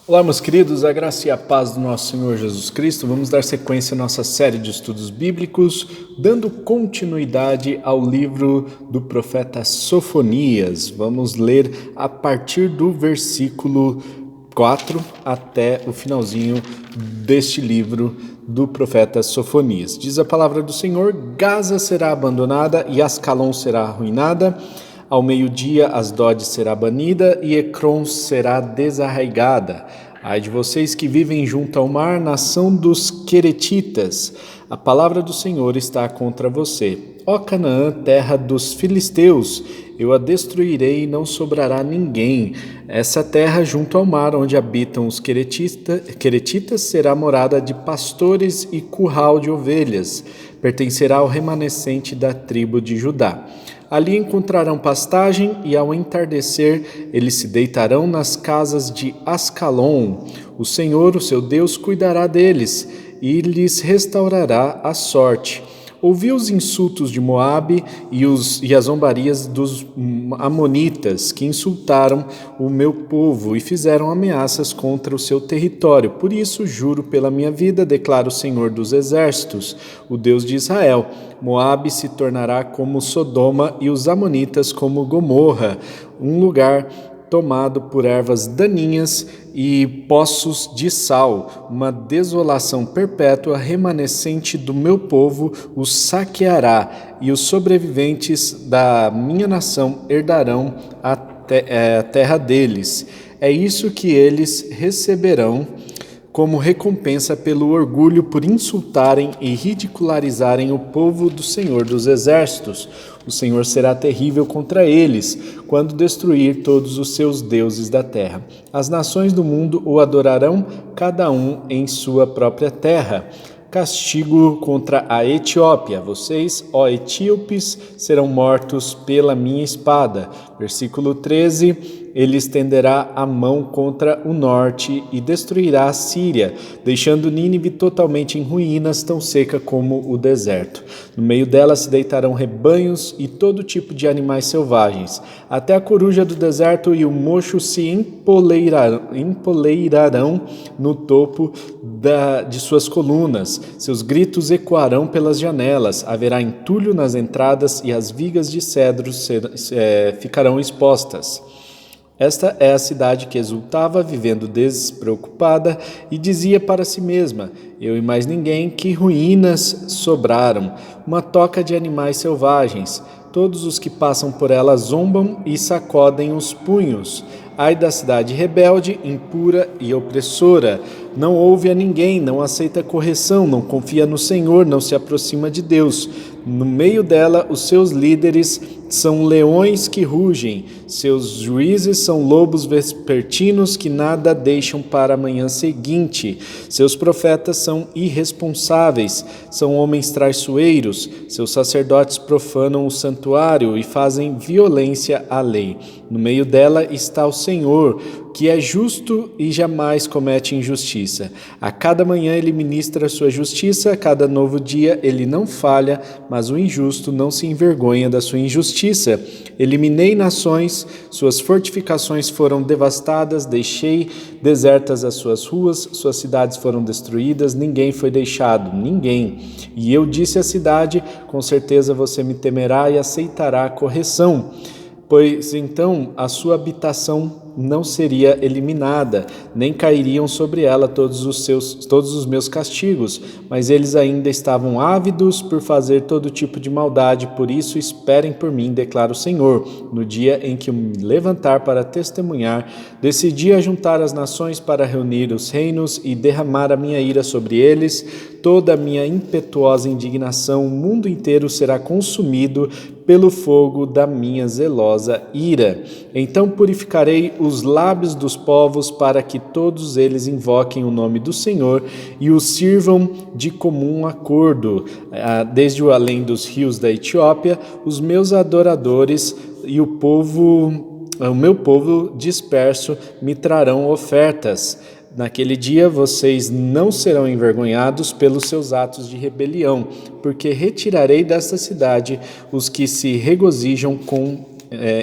Olá, meus queridos, a graça e a paz do nosso Senhor Jesus Cristo. Vamos dar sequência à nossa série de estudos bíblicos, dando continuidade ao livro do profeta Sofonias. Vamos ler a partir do versículo 4 até o finalzinho deste livro do profeta Sofonias. Diz a palavra do Senhor: Gaza será abandonada e Ascalon será arruinada. Ao meio-dia, Asdod será banida e Ecrom será desarraigada. Ai de vocês que vivem junto ao mar, nação dos Queretitas, a palavra do Senhor está contra você. Ó Canaã, terra dos filisteus, eu a destruirei e não sobrará ninguém. Essa terra junto ao mar, onde habitam os Queretitas, será morada de pastores e curral de ovelhas. Pertencerá ao remanescente da tribo de Judá. Ali encontrarão pastagem e ao entardecer eles se deitarão nas casas de Ascalon. O Senhor, o seu Deus, cuidará deles e lhes restaurará a sorte. Ouvi os insultos de Moabe e as zombarias dos amonitas, que insultaram o meu povo e fizeram ameaças contra o seu território. Por isso, juro pela minha vida, declara o Senhor dos Exércitos, o Deus de Israel: Moabe se tornará como Sodoma e os amonitas como Gomorra, um lugar tomado por ervas daninhas e poços de sal. Uma desolação perpétua remanescente do meu povo os saqueará, e os sobreviventes da minha nação herdarão a terra deles. É isso que eles receberão como recompensa pelo orgulho por insultarem e ridicularizarem o povo do Senhor dos Exércitos. O Senhor será terrível contra eles, quando destruir todos os seus deuses da terra. As nações do mundo o adorarão, cada um em sua própria terra. Castigo contra a Etiópia. Vocês, ó etíopes, serão mortos pela minha espada. Versículo 13. Ele estenderá a mão contra o norte e destruirá a Síria, deixando Nínive totalmente em ruínas, tão seca como o deserto. No meio dela se deitarão rebanhos e todo tipo de animais selvagens. Até a coruja do deserto e o mocho se empoleirarão no topo de suas colunas. Seus gritos ecoarão pelas janelas. Haverá entulho nas entradas e as vigas de cedro ficarão expostas. Esta é a cidade que exultava, vivendo despreocupada, e dizia para si mesma: eu e mais ninguém, que ruínas sobraram, uma toca de animais selvagens. Todos os que passam por ela zombam e sacodem os punhos. Ai da cidade rebelde, impura e opressora. Não ouve a ninguém, não aceita correção, não confia no Senhor, não se aproxima de Deus. No meio dela, os seus líderes são leões que rugem, seus juízes são lobos vespertinos que nada deixam para a manhã seguinte. Seus profetas são irresponsáveis, são homens traiçoeiros, seus sacerdotes profanam o santuário e fazem violência à lei. No meio dela está o Senhor, que é justo e jamais comete injustiça. A cada manhã ele ministra sua justiça, a cada novo dia ele não falha, mas o injusto não se envergonha da sua injustiça. Eliminei nações, suas fortificações foram devastadas, deixei desertas as suas ruas, suas cidades foram destruídas, ninguém foi deixado, ninguém. E eu disse à cidade: com certeza você me temerá e aceitará a correção, pois então a sua habitação não seria eliminada, nem cairiam sobre ela todos os meus castigos, mas eles ainda estavam ávidos por fazer todo tipo de maldade, por isso esperem por mim, declara o Senhor. No dia em que eu me levantar para testemunhar, decidi ajuntar as nações para reunir os reinos e derramar a minha ira sobre eles, toda a minha impetuosa indignação, o mundo inteiro será consumido pelo fogo da minha zelosa ira. Então purificarei os lábios dos povos para que todos eles invoquem o nome do Senhor e o sirvam de comum acordo. Desde o além dos rios da Etiópia, os meus adoradores e o meu povo disperso me trarão ofertas. Naquele dia vocês não serão envergonhados pelos seus atos de rebelião, porque retirarei desta cidade os que se regozijam com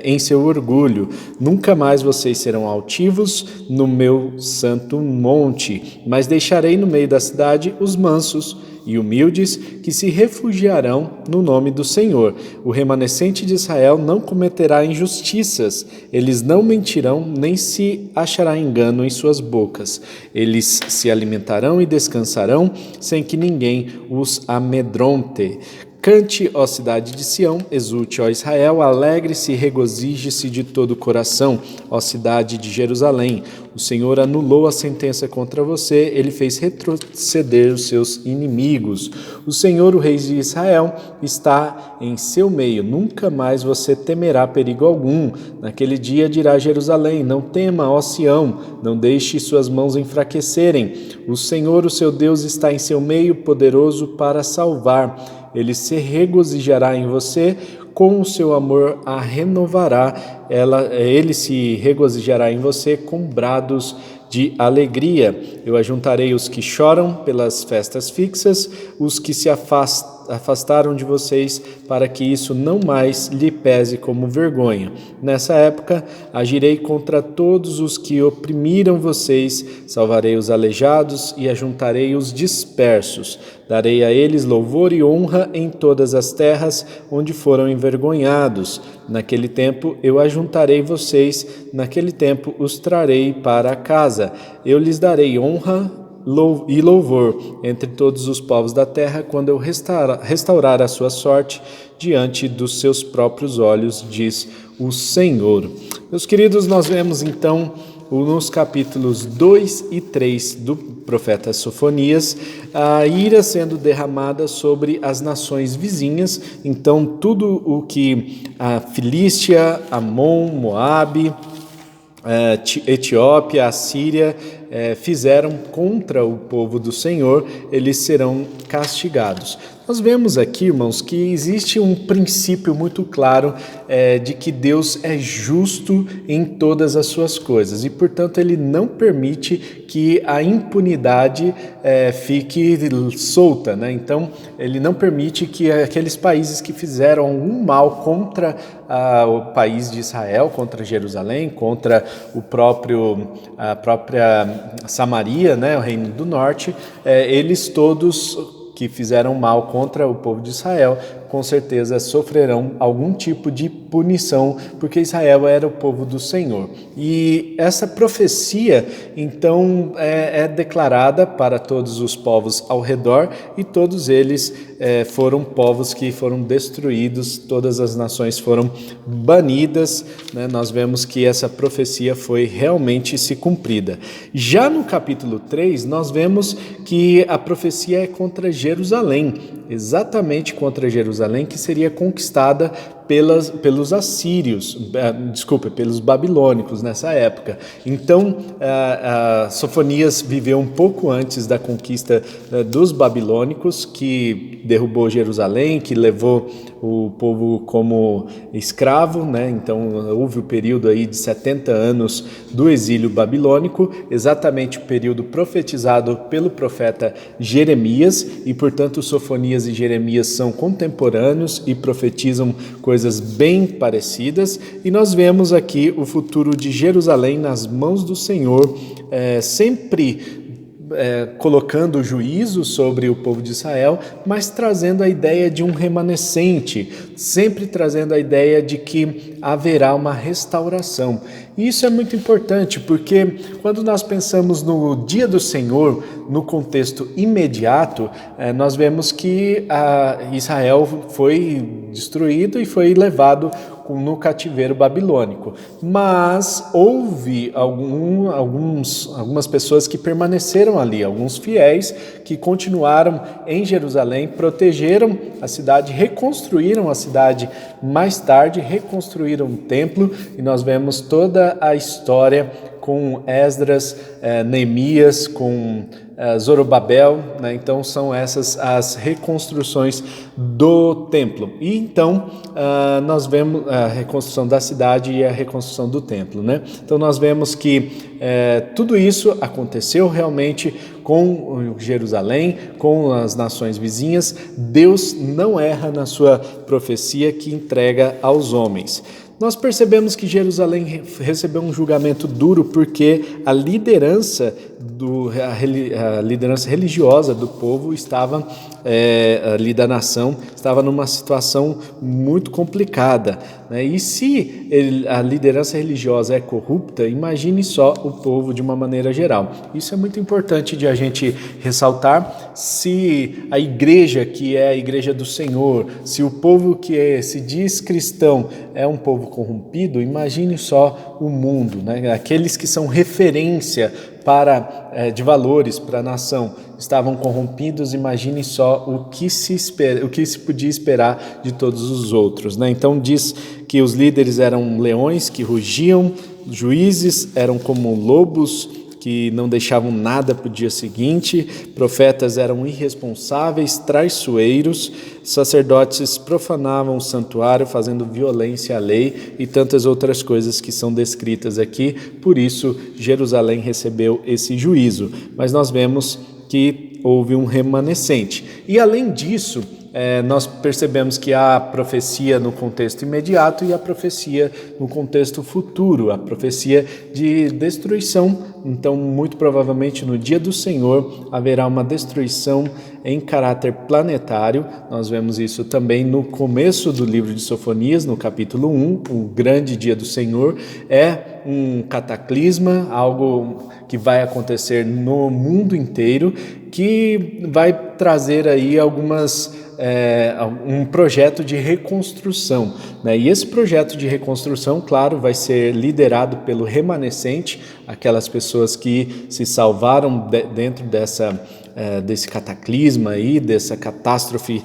em seu orgulho. Nunca mais vocês serão altivos no meu santo monte, mas deixarei no meio da cidade os mansos e humildes que se refugiarão no nome do Senhor. O remanescente de Israel não cometerá injustiças, eles não mentirão, nem se achará engano em suas bocas. Eles se alimentarão e descansarão, sem que ninguém os amedronte. Cante, ó cidade de Sião, exulte, ó Israel, alegre-se e regozije-se de todo o coração, ó cidade de Jerusalém. O Senhor anulou a sentença contra você, ele fez retroceder os seus inimigos. O Senhor, o Rei de Israel, está em seu meio, nunca mais você temerá perigo algum. Naquele dia dirá Jerusalém, não tema, ó Sião, não deixe suas mãos enfraquecerem. O Senhor, o seu Deus, está em seu meio, poderoso para salvar. Ele se regozijará em você, com o seu amor a renovará. Ele se regozijará em você com brados de alegria. Eu ajuntarei os que choram pelas festas fixas, os que se afastaram de vocês, para que isso não mais lhe pese como vergonha. Nessa época, agirei contra todos os que oprimiram vocês, salvarei os aleijados e ajuntarei os dispersos. Darei a eles louvor e honra em todas as terras onde foram envergonhados. Naquele tempo eu ajuntarei vocês, naquele tempo os trarei para casa. Eu lhes darei honra e louvor entre todos os povos da terra, quando eu restaurar a sua sorte diante dos seus próprios olhos, diz o Senhor. Meus queridos, nós vemos então nos capítulos 2 e 3 do profeta Sofonias, a ira sendo derramada sobre as nações vizinhas. Então, tudo o que a Filístia, Amon, Moabe, Etiópia, Assíria fizeram contra o povo do Senhor, eles serão castigados. Nós vemos aqui, irmãos, que existe um princípio muito claro de que Deus é justo em todas as suas coisas e, portanto, Ele não permite que a impunidade fique solta, né? Então, Ele não permite que aqueles países que fizeram algum mal contra o país de Israel, contra Jerusalém, contra a própria Samaria, né, o Reino do Norte, eles todos que fizeram mal contra o povo de Israel, com certeza sofrerão algum tipo de punição, porque Israel era o povo do Senhor. E essa profecia, então, é declarada para todos os povos ao redor, e todos eles foram povos que foram destruídos, todas as nações foram banidas, né? Nós vemos que essa profecia foi realmente se cumprida. Já no capítulo 3, nós vemos que a profecia é contra Jerusalém, exatamente contra Jerusalém, que seria conquistada pelos assírios, pelos babilônicos nessa época. Então, Sofonias viveu um pouco antes da conquista dos babilônicos, que derrubou Jerusalém, que levou o povo como escravo, né? Então, houve o período aí de 70 anos do exílio babilônico, exatamente o período profetizado pelo profeta Jeremias, e, portanto, Sofonias e Jeremias são contemporâneos e profetizam coisas bem parecidas, e nós vemos aqui o futuro de Jerusalém nas mãos do Senhor, sempre colocando juízo sobre o povo de Israel, mas trazendo a ideia de um remanescente, sempre trazendo a ideia de que haverá uma restauração. E isso é muito importante, porque quando nós pensamos no dia do Senhor, no contexto imediato, nós vemos que Israel foi destruído e foi levado no cativeiro babilônico. Mas houve algumas pessoas que permaneceram ali, alguns fiéis que continuaram em Jerusalém, protegeram a cidade, reconstruíram a cidade mais tarde, reconstruíram o templo, e nós vemos toda a história com Esdras, Neemias, com Zorobabel, né? Então são essas as reconstruções do templo. E então nós vemos a reconstrução da cidade e a reconstrução do templo, né? Então nós vemos que tudo isso aconteceu realmente com Jerusalém, com as nações vizinhas. Deus não erra na sua profecia que entrega aos homens. nós percebemos que Jerusalém recebeu um julgamento duro porque a liderança religiosa do povo estava, ali da nação, estava numa situação muito complicada, né? E se a liderança religiosa é corrupta, imagine só o povo de uma maneira geral. Isso é muito importante de a gente ressaltar. Se a igreja, que é a igreja do Senhor, se o povo que se diz cristão é um povo corrompido, imagine só o mundo, né? Aqueles que são referência de valores para a nação estavam corrompidos, imagine só o que se podia esperar de todos os outros, né? Então diz que os líderes eram leões que rugiam, juízes eram como lobos que não deixavam nada para o dia seguinte, profetas eram irresponsáveis, traiçoeiros, sacerdotes profanavam o santuário, fazendo violência à lei e tantas outras coisas que são descritas aqui. Por isso, Jerusalém recebeu esse juízo. Mas nós vemos que houve um remanescente. E além disso, nós percebemos que há a profecia no contexto imediato e a profecia no contexto futuro, a profecia de destruição. Então, muito provavelmente no dia do Senhor haverá uma destruição em caráter planetário. Nós vemos isso também no começo do livro de Sofonias, no capítulo 1, o grande dia do Senhor. É um cataclisma, algo que vai acontecer no mundo inteiro, que vai trazer aí um projeto de reconstrução, né? E esse projeto de reconstrução, claro, vai ser liderado pelo remanescente, aquelas pessoas que se salvaram dentro desse cataclisma aí, dessa catástrofe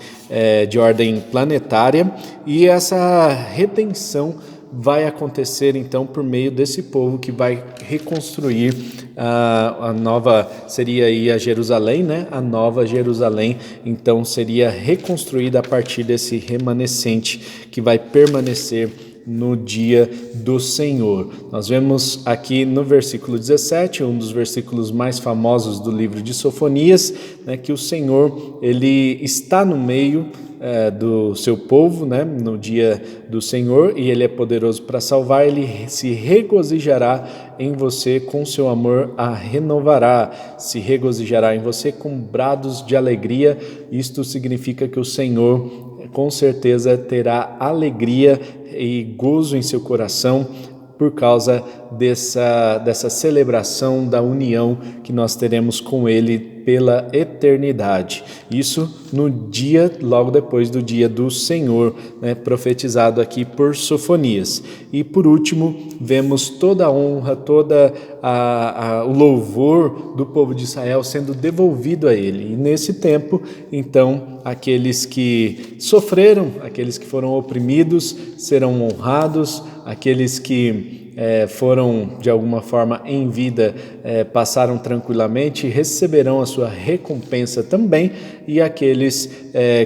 de ordem planetária, e essa redenção vai acontecer então por meio desse povo que vai reconstruir a nova, seria aí a Jerusalém, né? A nova Jerusalém, então seria reconstruída a partir desse remanescente que vai permanecer no dia do Senhor. Nós vemos aqui no versículo 17, um dos versículos mais famosos do livro de Sofonias, né, que o Senhor, ele está no meio do seu povo, né, no dia do Senhor, e ele é poderoso para salvar. Ele se regozijará em você, com seu amor a renovará, se regozijará em você com brados de alegria. Isto significa que o Senhor com certeza terá alegria e gozo em seu coração por causa dessa celebração da união que nós teremos com Ele pela eternidade. Isso no dia, logo depois do dia do Senhor, né, profetizado aqui por Sofonias. E por último, vemos toda a honra, o louvor do povo de Israel sendo devolvido a Ele. E nesse tempo, então, aqueles que sofreram, aqueles que foram oprimidos, serão honrados, aqueles que foram de alguma forma em vida, passaram tranquilamente, receberão a sua recompensa também, e aqueles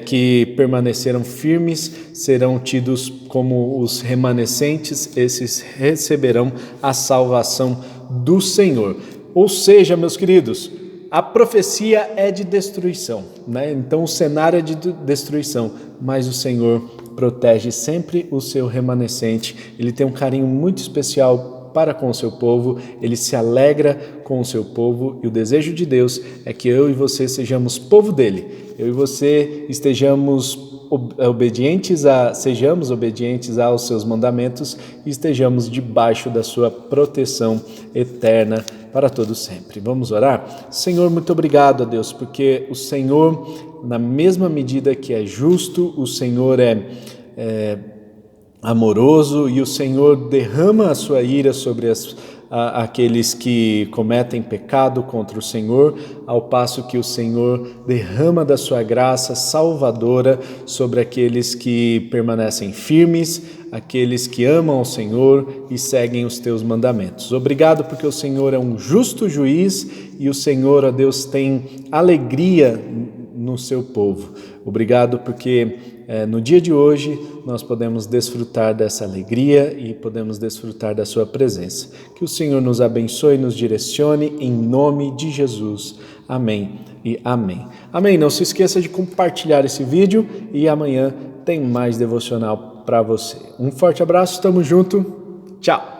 que permaneceram firmes serão tidos como os remanescentes, esses receberão a salvação do Senhor. Ou seja, meus queridos, a profecia é de destruição, né? Então o cenário é de destruição, mas o Senhor protege sempre o seu remanescente. Ele tem um carinho muito especial para com o seu povo, ele se alegra com o seu povo, e o desejo de Deus é que eu e você sejamos povo dele, eu e você sejamos obedientes aos seus mandamentos e estejamos debaixo da sua proteção eterna para todo sempre. Vamos orar? Senhor, muito obrigado a Deus, porque o Senhor, na mesma medida que é justo, o Senhor é amoroso, e o Senhor derrama a sua ira sobre aqueles que cometem pecado contra o Senhor, ao passo que o Senhor derrama da sua graça salvadora sobre aqueles que permanecem firmes, aqueles que amam ao Senhor e seguem os teus mandamentos. Obrigado porque o Senhor é um justo juiz e o Senhor, ó Deus, tem alegria no seu povo. Obrigado porque no dia de hoje nós podemos desfrutar dessa alegria e podemos desfrutar da sua presença. Que o Senhor nos abençoe e nos direcione em nome de Jesus. Amém e amém. Amém. Não se esqueça de compartilhar esse vídeo e amanhã tem mais devocional para você. Um forte abraço, tamo junto, tchau!